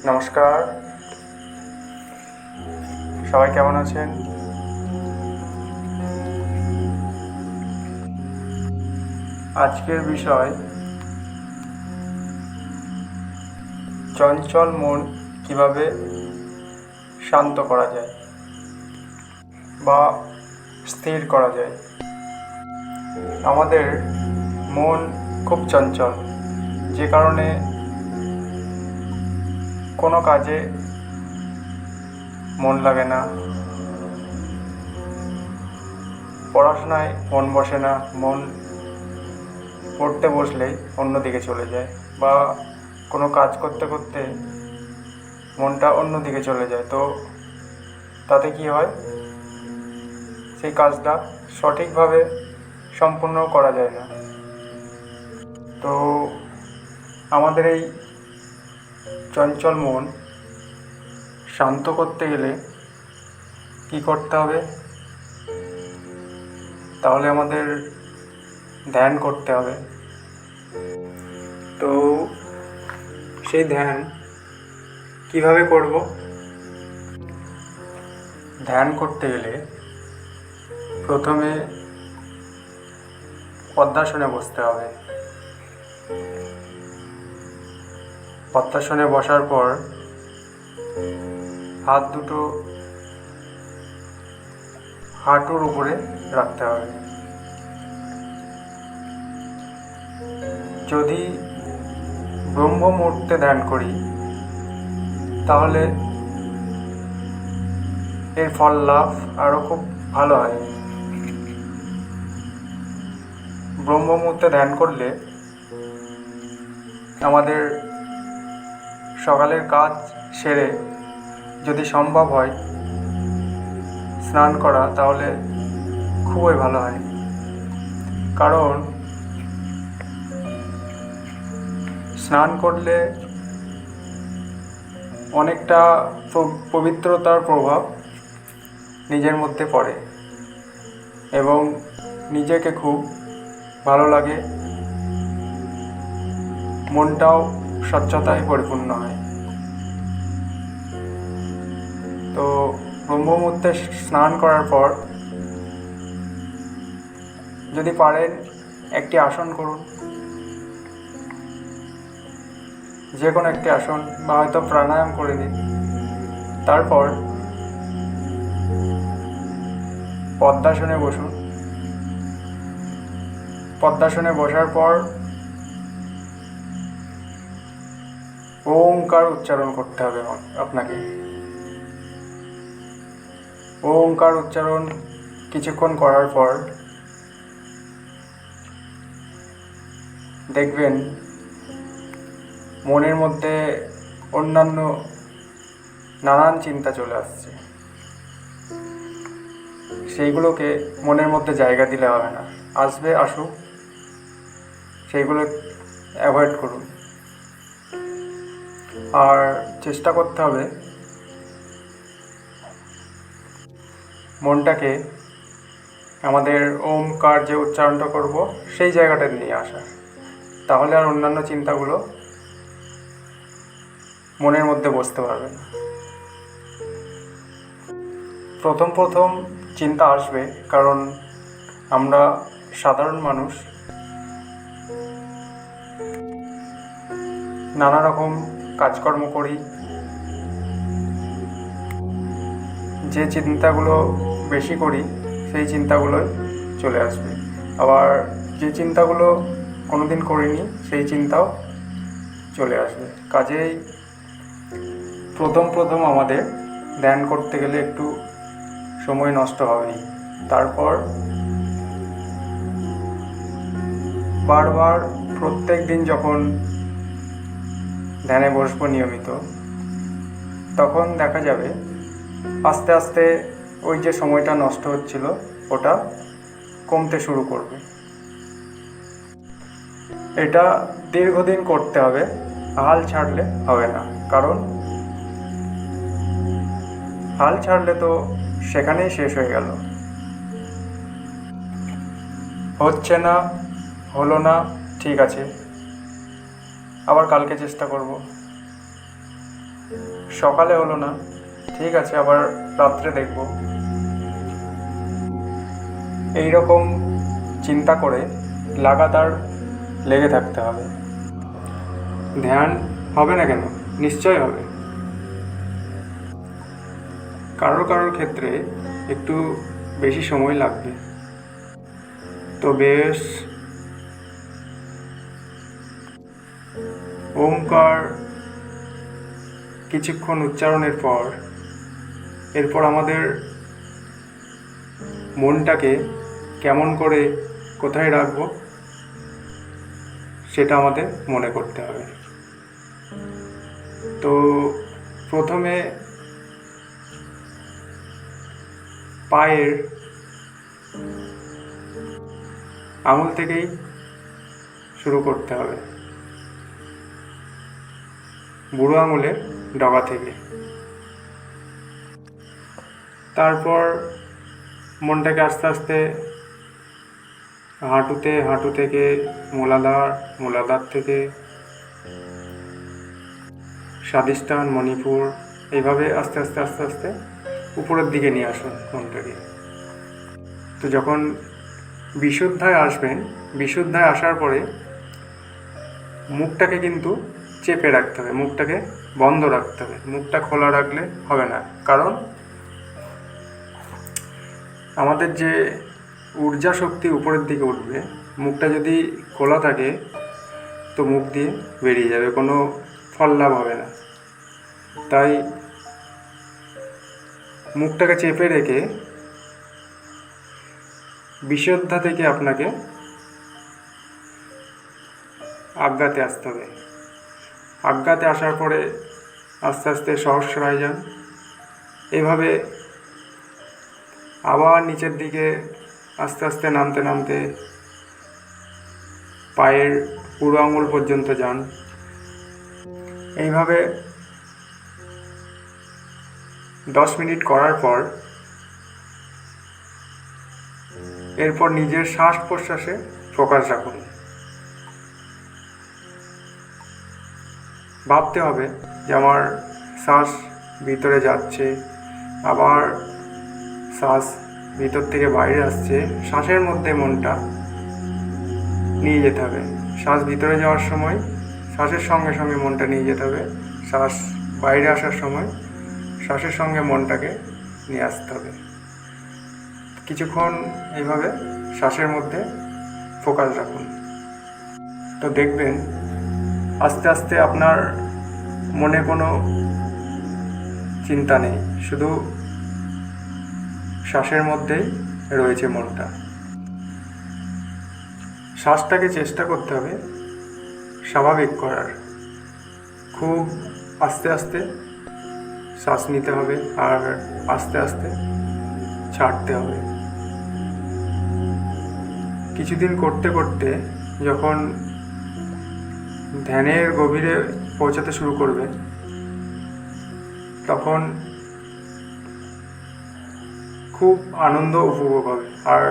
নমস্কার, সবাই কেমন আছেন? আজকের বিষয় চঞ্চল মন কিভাবে শান্ত করা যায় বা স্থির করা যায়। আমাদের মন খুব চঞ্চল, যে কারণে কোনো কাজে মন লাগে না, পড়াশোনায় মন বসে না, মন পড়তে বসলেই অন্যদিকে চলে যায়, বা কোনো কাজ করতে করতে মনটা অন্যদিকে চলে যায়। তো তাতে কি হয়, সেই কাজটা সঠিকভাবে সম্পূর্ণ করা যায় না। তো আমাদের এই চঞ্চল মন শান্ত করতে গেলে কি করতে হবে? তাহলে আমাদের ধ্যান করতে হবে। তো সেই ধ্যান কিভাবে করব? ধ্যান করতে গেলে প্রথমে পদ্মাসনে বসতে হবে। পদ্মাসনে বসার পর হাত দুটো হাঁটুর উপরে রাখতে হবে। যদি ব্রহ্ম মুহূর্তে ধ্যান করি তাহলে এর ফল লাভ আরও খুব ভালো হয়। ব্রহ্ম মুহূর্তে ধ্যান করলে আমাদের সকালের কাজ সেরে যদি সম্ভব হয় স্নান করা, তাহলে খুবই ভালো হয়। কারণ স্নান করলে অনেকটা পবিত্রতার প্রভাব নিজের মধ্যে পড়ে এবং নিজেকে খুব ভালো লাগে, মনটাও স্বচ্ছতায় পরিপূর্ণ হয়। তো ব্রহ্ম মুহূর্তে স্নান করার পর যদি পারেন একটি আসন করুন, যে কোনো একটি আসন, বা হয়তো প্রাণায়াম করে নিন। তারপর পদ্মাসনে বসুন। পদ্মাসনে বসার পর ওঙ্কার উচ্চারণ করতে হবে আপনাকে। ওঙ্কার উচ্চারণ কিছুক্ষণ করার পর দেখবেন মনের মধ্যে অন্যান্য নানান চিন্তা চলে আসছে। সেইগুলোকে মনের মধ্যে জায়গা দিলে হবে না, আসবে আসুক, সেইগুলো অ্যাভয়েড করুন। আর চেষ্টা করতে হবে মনটাকে আমাদের ওমকার যে উচ্চারণটা করব সেই জায়গাটা নিয়ে আসা, তাহলে আর অন্যান্য চিন্তাগুলো মনের মধ্যে বসতে পারবে না। প্রথম প্রথম চিন্তা আসবে, কারণ আমরা সাধারণ মানুষ, নানা রকম কাজকর্ম করি, যে চিন্তাগুলো বেশি করি সেই চিন্তাগুলোই চলে আসবে। আবার যে চিন্তাগুলো কোনোদিন করিনি সেই চিন্তাও চলে আসবে। কাজেই প্রথম প্রথম আমাদের ধ্যান করতে গেলে একটু সময় নষ্ট হবেই। তারপর বারবার প্রত্যেক দিন যখন ধ্যানে বসবো নিয়মিত, তখন দেখা যাবে আস্তে আস্তে ওই যে সময়টা নষ্ট হচ্ছিল ওটা কমতে শুরু করবে। এটা দীর্ঘদিন করতে হবে, হাল ছাড়লে হবে না। কারণ হাল ছাড়লে তো সেখানেই শেষ হয়ে গেল। হচ্ছে না, হলো না, ঠিক আছে, আবার কালকে চেষ্টা করব। সকালে হলো না, ঠিক আছে আবার রাত্রে দেখব। এই রকম চিন্তা করে লাগাতার লেগে থাকতে হবে। ধ্যান হবে না কেন? নিশ্চয় হবে। কারোর ক্ষেত্রে একটু বেশি সময় লাগবে। তো বেশ, ওমকার কিছুক্ষণ উচ্চারণের পর এরপর আমাদের মনটাকে কেমন করে কোথায় রাখবো সেটা আমাদের মনে করতে হবে। তো প্রথমে পায়ের আঙুল থেকেই শুরু করতে হবে, বুড়ো আঙুলের ডগা থেকে। তারপর মনটাকে আস্তে আস্তে হাঁটু থেকে মূলাধার থেকে স্বাধিষ্ঠান, মণিপুর, এইভাবে আস্তে আস্তে উপরের দিকে নিয়ে আসুন মনটাকে। তো যখন বিশুদ্ধায় আসবেন, বিশুদ্ধায় আসার পরে মুখটাকে কিন্তু চেপে রাখতে হবে, মুখটাকে বন্ধ রাখতে হবে। মুখটা খোলা রাখলে হবে না, কারণ আমাদের যে ঊর্জা শক্তি উপরের দিকে উঠবে, মুখটা যদি খোলা থাকে তো মুখ দিয়ে বেরিয়ে যাবে, কোনো ফল লাভ হবে না। তাই মুখটাকে চেপে রেখে বিশুদ্ধা থেকে আপনাকে আজ্ঞাতে আসতে হবে। আজ্ঞাতে আসার পরে আস্তে আস্তে সহস্রায় যান। এভাবে আবার নিচের দিকে আস্তে আস্তে নামতে পায়ের বুড়ো আঙুল পর্যন্ত যান। এইভাবে 10 মিনিট করার পর এরপর নিজের শ্বাস প্রশ্বাসে ফোকাস রাখুন। ভাবতে হবে যে আমার শ্বাস ভিতরে যাচ্ছে, আবার শ্বাস ভিতর থেকে বাইরে আসছে। শ্বাসের মধ্যে মনটা নিয়ে যেতে হবে। শ্বাস ভিতরে যাওয়ার সময় শ্বাসের সঙ্গে সঙ্গে মনটা নিয়ে যেতে হবে। শ্বাস বাইরে আসার সময় শ্বাসের সঙ্গে মনটাকে নিয়ে আসতে হবে। কিছুক্ষণ এইভাবে শ্বাসের মধ্যে ফোকাস রাখুন। তো দেখবেন আস্তে আস্তে আপনার মনে কোনো চিন্তা নেই, শুধু শ্বাসের মধ্যেই রয়েছে মনটা। শ্বাসটাকে চেষ্টা করতে হবে স্বাভাবিক করার। খুব আস্তে আস্তে শ্বাস নিতে হবে আর আস্তে আস্তে ছাড়তে হবে। কিছুদিন করতে করতে যখন ধ্যানের গভীরে পৌঁছাতে শুরু করবে, তখন খুব আনন্দ উপভোগ হবে আর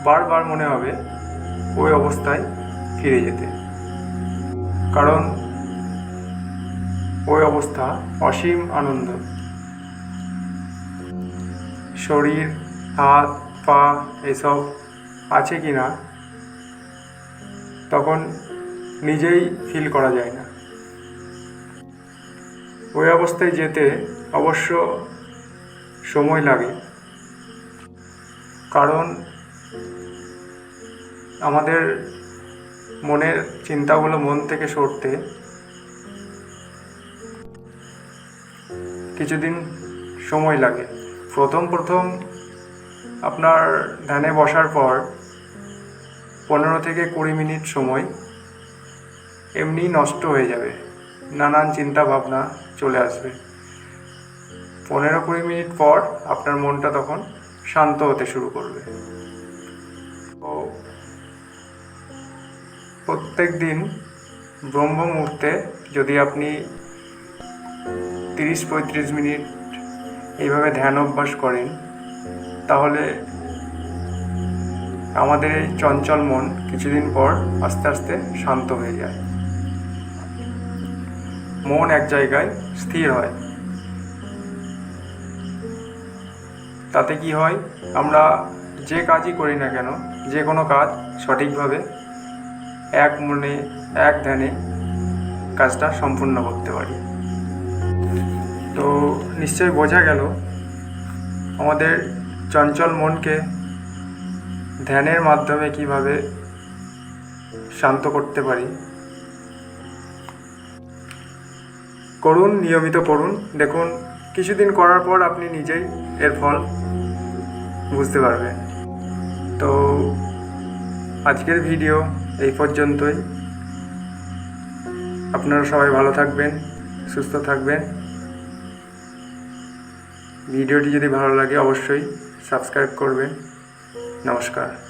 বারবার মনে হবে ওই অবস্থায় ফিরে যেতে, কারণ ওই অবস্থা অসীম আনন্দ। শরীর, হাত পা এসব আছে কি না তখন নিজেই ফিল করা যায় না। ওই অবস্থায় যেতে অবশ্য সময় লাগে, কারণ আমাদের মনের চিন্তাগুলো মন থেকে সরতে কিছুদিন সময় লাগে। প্রথম আপনার ধ্যানে বসার পর 15 থেকে 20 মিনিট সময় এমনি নষ্ট হয়ে যাবে, নানান চিন্তা ভাবনা চলে আসবে। 15-20 মিনিট পর আপনার মনটা তখন শান্ত হতে শুরু করবে। তো প্রত্যেক দিন ব্রহ্ম মুহূর্তে যদি আপনি 30-35 মিনিট এইভাবে ধ্যান অভ্যাস করেন, তাহলে আমাদের এই চঞ্চল মন কিছুদিন পর আস্তে আস্তে শান্ত হয়ে যায়। মন এক জায়গায় স্থির হয়। তাতে কি হয়, আমরা যে কাজই করি না কেন, যে কোনো কাজ সঠিকভাবে এক মনে এক ধ্যানে কাজটা সম্পূর্ণ করতে পারি। তো নিশ্চয়ই বোঝা গেল আমাদের চঞ্চল মনকে ধ্যানের মাধ্যমে কিভাবে শান্ত করতে পারি। করুন, নিয়মিত করুন, দেখুন কিছুদিন করার পর আপনি নিজেই এর ফল বুঝতে পারবেন। তো আজকের ভিডিও এই পর্যন্তই। আপনারা সবাই ভালো থাকবেন, সুস্থ থাকবেন। ভিডিওটি যদি ভালো লাগে অবশ্যই সাবস্ক্রাইব করবেন। নমস্কার।